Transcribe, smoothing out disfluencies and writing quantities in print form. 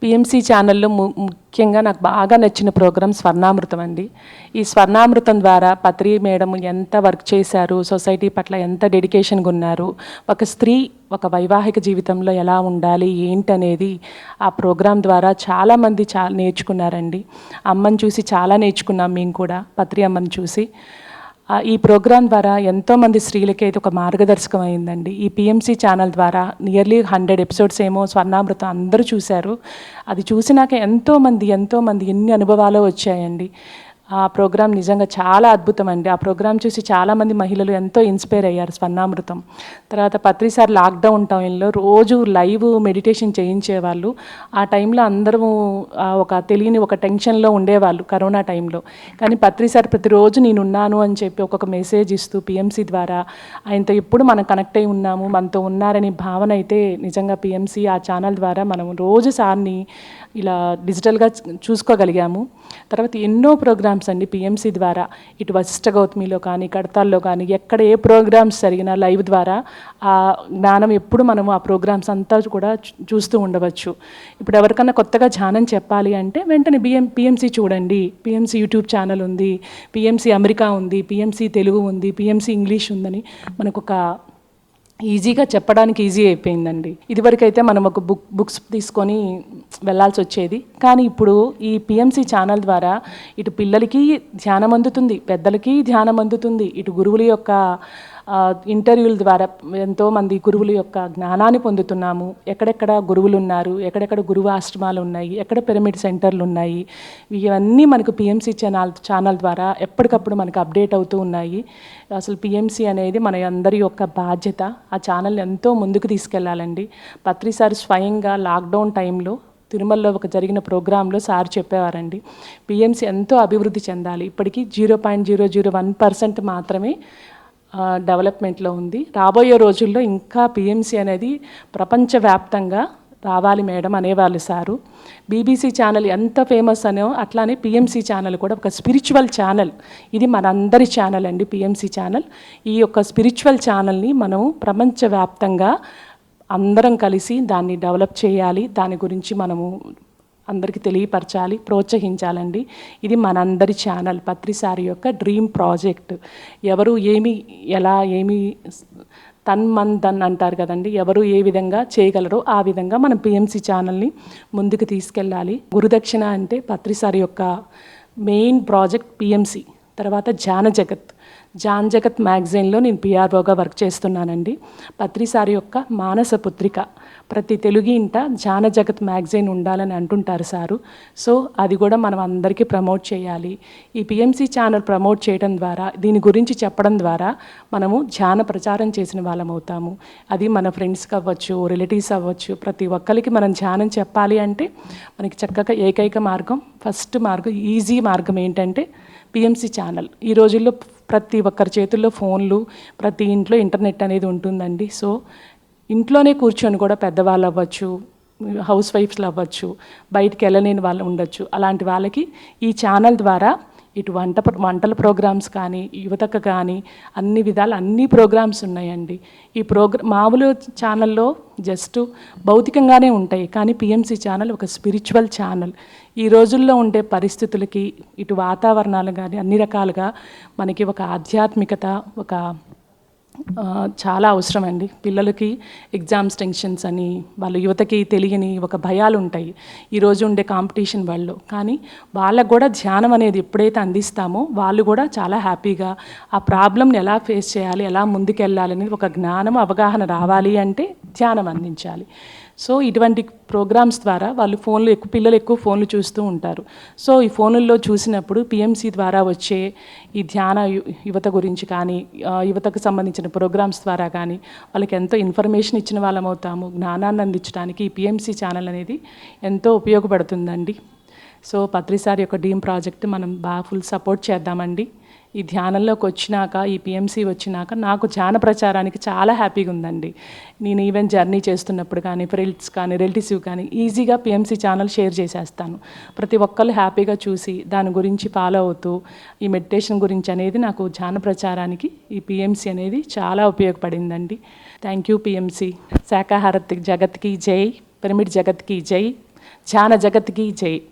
PMC ఛానల్లో ముఖ్యంగా నాకు బాగా నచ్చిన ప్రోగ్రాం స్వర్ణామృతం అండి. ఈ స్వర్ణామృతం ద్వారా పత్రి మేడం ఎంత వర్క్ చేశారు, సొసైటీ పట్ల ఎంత డెడికేషన్గా ఉన్నారు, ఒక స్త్రీ ఒక వైవాహిక జీవితంలో ఎలా ఉండాలి ఏంటనేది ఆ ప్రోగ్రాం ద్వారా చాలామంది నేర్చుకున్నారండి. అమ్మని చూసి చాలా నేర్చుకున్నాం మేము కూడా, పత్రి అమ్మని చూసి. ఈ ప్రోగ్రాం ద్వారా ఎంతోమంది స్త్రీలకి అయితే ఒక మార్గదర్శకం అయిందండి. ఈ పిఎంసి ఛానల్ ద్వారా నియర్లీ 100 ఎపిసోడ్స్ ఏమో స్వర్ణామృతం అందరూ చూశారు. అది చూసినాక ఎంతోమంది ఎన్ని అనుభవాలు వచ్చాయండి. ఆ ప్రోగ్రాం నిజంగా చాలా అద్భుతం అండి. ఆ ప్రోగ్రాం చూసి చాలామంది మహిళలు ఎంతో ఇన్స్పైర్ అయ్యారు స్వర్ణామృతం. తర్వాత పత్రి సార్ లాక్డౌన్ టైంలో రోజు లైవ్ మెడిటేషన్ చేయించేవాళ్ళు. ఆ టైంలో అందరూ ఒక తెలియని ఒక టెన్షన్లో ఉండేవాళ్ళు కరోనా టైంలో. కానీ పత్రి సార్ ప్రతిరోజు నేనున్నాను అని చెప్పి ఒక్కొక్క మెసేజ్ ఇస్తూ పిఎంసి ద్వారా ఆయనతో ఎప్పుడు మనం కనెక్ట్ అయి ఉన్నాము, మనతో ఉన్నారని భావన అయితే నిజంగా పిఎంసి ఆ ఛానల్ ద్వారా మనం రోజు సార్ని ఇలా డిజిటల్గా చూసుకోగలిగాము. తర్వాత ఎన్నో ప్రోగ్రామ్స్ అండి పిఎంసి ద్వారా, ఇటు వశిష్ఠ గౌతమిలో కానీ కడతాల్లో కానీ ఎక్కడ ఏ ప్రోగ్రామ్స్ జరిగినా లైవ్ ద్వారా ఆ జ్ఞానం ఎప్పుడు మనము ఆ ప్రోగ్రామ్స్ అంతా కూడా చూస్తూ ఉండవచ్చు. ఇప్పుడు ఎవరికన్నా కొత్తగా ధ్యానం చెప్పాలి అంటే వెంటనే పిఎంసి చూడండి, పిఎంసి యూట్యూబ్ ఛానల్ ఉంది, పిఎంసి అమెరికా ఉంది, పిఎంసి తెలుగు ఉంది, పిఎంసి ఇంగ్లీష్ ఉందని మనకు ఒక ఈజీగా చెప్పడానికి ఈజీ అయిపోయిందండి. ఇదివరకైతే మనం ఒక బుక్స్ తీసుకొని వెళ్ళాల్సి వచ్చేది. కానీ ఇప్పుడు ఈ పిఎంసి ఛానల్ ద్వారా ఇటు పిల్లలకి ధ్యానం అందుతుంది, పెద్దలకి ధ్యానం అందుతుంది. ఇటు గురువుల యొక్క ఇంటర్వ్యూల ద్వారా ఎంతోమంది గురువుల యొక్క జ్ఞానాన్ని పొందుతున్నాము. ఎక్కడెక్కడ గురువులు ఉన్నారు, ఎక్కడెక్కడ గురువు ఆశ్రమాలు ఉన్నాయి, ఎక్కడ పిరమిడ్ సెంటర్లు ఉన్నాయి, ఇవన్నీ మనకు పిఎంసి ఛానల్ ద్వారా ఎప్పటికప్పుడు మనకు అప్డేట్ అవుతూ ఉన్నాయి. అసలు పిఎంసి అనేది మన అందరి యొక్క బాధ్యత. ఆ ఛానల్ని ఎంతో ముందుకు తీసుకెళ్లాలండి. పత్రి సార్ స్వయంగా లాక్డౌన్ టైంలో తిరుమలలో ఒక జరిగిన ప్రోగ్రాంలో సార్ చెప్పేవారండి, పిఎంసి ఎంతో అభివృద్ధి చెందాలి. ఇప్పటికీ 0.001% మాత్రమే డెవలప్మెంట్లో ఉంది. రాబోయే రోజుల్లో ఇంకా పిఎంసి అనేది ప్రపంచవ్యాప్తంగా రావాలి మేడం అనేవాళ్ళు సారు. బీబీసీ ఛానల్ ఎంత ఫేమస్ అనో అట్లానే పిఎంసి ఛానల్ కూడా ఒక స్పిరిచువల్ ఛానల్. ఇది మనందరి ఛానల్ అండి పిఎంసి ఛానల్. ఈ యొక్క స్పిరిచువల్ ఛానల్ని మనం ప్రపంచవ్యాప్తంగా అందరం కలిసి దాన్ని డెవలప్ చేయాలి. దాని గురించి మనము అందరికీ తెలియపరచాలి, ప్రోత్సహించాలండి. ఇది మనందరి ఛానల్, పత్రి సార్ యొక్క డ్రీమ్ ప్రాజెక్ట్. ఎవరు ఏమి తన్ మన్ ధన్ అంటారు కదండి, ఎవరు ఏ విధంగా చేయగలరో ఆ విధంగా మనం పిఎంసి ఛానల్ని ముందుకు తీసుకెళ్ళాలి. గురుదక్షిణ అంటే పత్రి సార్ యొక్క మెయిన్ ప్రాజెక్ట్ పిఎంసి. తర్వాత జాన్ జగత్ మ్యాగజైన్లో నేను పిఆర్ఓగా వర్క్ చేస్తున్నానండి. పత్రి సార్ యొక్క మానస పుత్రిక. ప్రతి తెలుగు ఇంట జాన జగత్ మ్యాగజైన్ ఉండాలని అంటుంటారు సారు. సో అది కూడా మనం అందరికీ ప్రమోట్ చేయాలి. ఈ పిఎంసి ఛానల్ ప్రమోట్ చేయడం ద్వారా, దీని గురించి చెప్పడం ద్వారా మనము ధ్యాన ప్రచారం చేసిన వాళ్ళం అవుతాము. అది మన ఫ్రెండ్స్కి అవ్వచ్చు, రిలేటివ్స్ అవ్వచ్చు, ప్రతి ఒక్కరికి మనం ధ్యానం చెప్పాలి అంటే మనకి చక్కగా ఏకైక మార్గం, ఫస్ట్ మార్గం, ఈజీ మార్గం ఏంటంటే పిఎంసి ఛానల్. ఈ రోజుల్లో ప్రతి ఒక్కరి చేతుల్లో ఫోన్లు, ప్రతి ఇంట్లో ఇంటర్నెట్ అనేది ఉంటుందండి. సో ఇంట్లోనే కూర్చొని కూడా పెద్దవాళ్ళు అవ్వచ్చు, హౌస్ వైఫ్స్లు అవ్వచ్చు, బయటికి వెళ్ళలేని వాళ్ళు ఉండొచ్చు. అలాంటి వాళ్ళకి ఈ ఛానల్ ద్వారా ఇటు వంటల ప్రోగ్రామ్స్ కానీ, యువతకు కానీ అన్ని విధాలు అన్ని ప్రోగ్రామ్స్ ఉన్నాయండి. ఈ మామూలు ఛానల్లో జస్ట్ భౌతికంగానే ఉంటాయి, కానీ పిఎంసి ఛానల్ ఒక స్పిరిచువల్ ఛానల్. ఈ రోజుల్లో ఉండే పరిస్థితులకి, ఇటు వాతావరణాలు కానీ అన్ని రకాలుగా మనకి ఒక ఆధ్యాత్మికత ఒక చాలా అవసరం అండి. పిల్లలకి ఎగ్జామ్స్ టెన్షన్స్ అని, వాళ్ళ యువతకి తెలియని ఒక భయాలు ఉంటాయి ఈరోజు ఉండే కాంపిటీషన్ వాళ్ళు. కానీ వాళ్ళకు కూడా ధ్యానం అనేది ఎప్పుడైతే అందిస్తామో వాళ్ళు కూడా చాలా హ్యాపీగా ఆ ప్రాబ్లమ్ని ఎలా ఫేస్ చేయాలి, ఎలా ముందుకెళ్ళాలని ఒక జ్ఞానం, అవగాహన రావాలి అంటే ధ్యానం అందించాలి. సో ఇటువంటి ప్రోగ్రామ్స్ ద్వారా వాళ్ళు పిల్లలు ఎక్కువ ఫోన్లు చూస్తూ ఉంటారు. సో ఈ ఫోన్లలో చూసినప్పుడు పిఎంసి ద్వారా వచ్చే ఈ ధ్యాన యువత గురించి కానీ, యువతకు సంబంధించిన ప్రోగ్రామ్స్ ద్వారా కానీ వాళ్ళకి ఎంతో ఇన్ఫర్మేషన్ ఇచ్చిన వాళ్ళం అవుతాము. జ్ఞానాన్ని అందించడానికి ఈ పిఎంసి ఛానల్ అనేది ఎంతో ఉపయోగపడుతుందండి. సో పత్రి సార్ యొక్క డ్రీమ్ ప్రాజెక్ట్ మనం బాగా ఫుల్ సపోర్ట్ చేద్దామండి. ఈ ధ్యానంలోకి వచ్చినాక, ఈ పిఎంసి వచ్చినాక నాకు ధ్యాన ప్రచారానికి చాలా హ్యాపీగా ఉందండి. నేను ఈవెన్ జర్నీ చేస్తున్నప్పుడు కానీ, ఫ్రెండ్స్ కానీ, రిలేటివ్స్ కానీ ఈజీగా పిఎంసి ఛానల్ షేర్ చేసేస్తాను. ప్రతి ఒక్కళ్ళు హ్యాపీగా చూసి దాని గురించి ఫాలో అవుతూ ఈ మెడిటేషన్ గురించి అనేది నాకు ధ్యాన ప్రచారానికి ఈ పిఎంసి అనేది చాలా ఉపయోగపడిందండి. Thank you PMC. శాకాహార జగత్కి జై, పిరమిడ్ జగత్కి జై, ధ్యాన జగత్కి జై.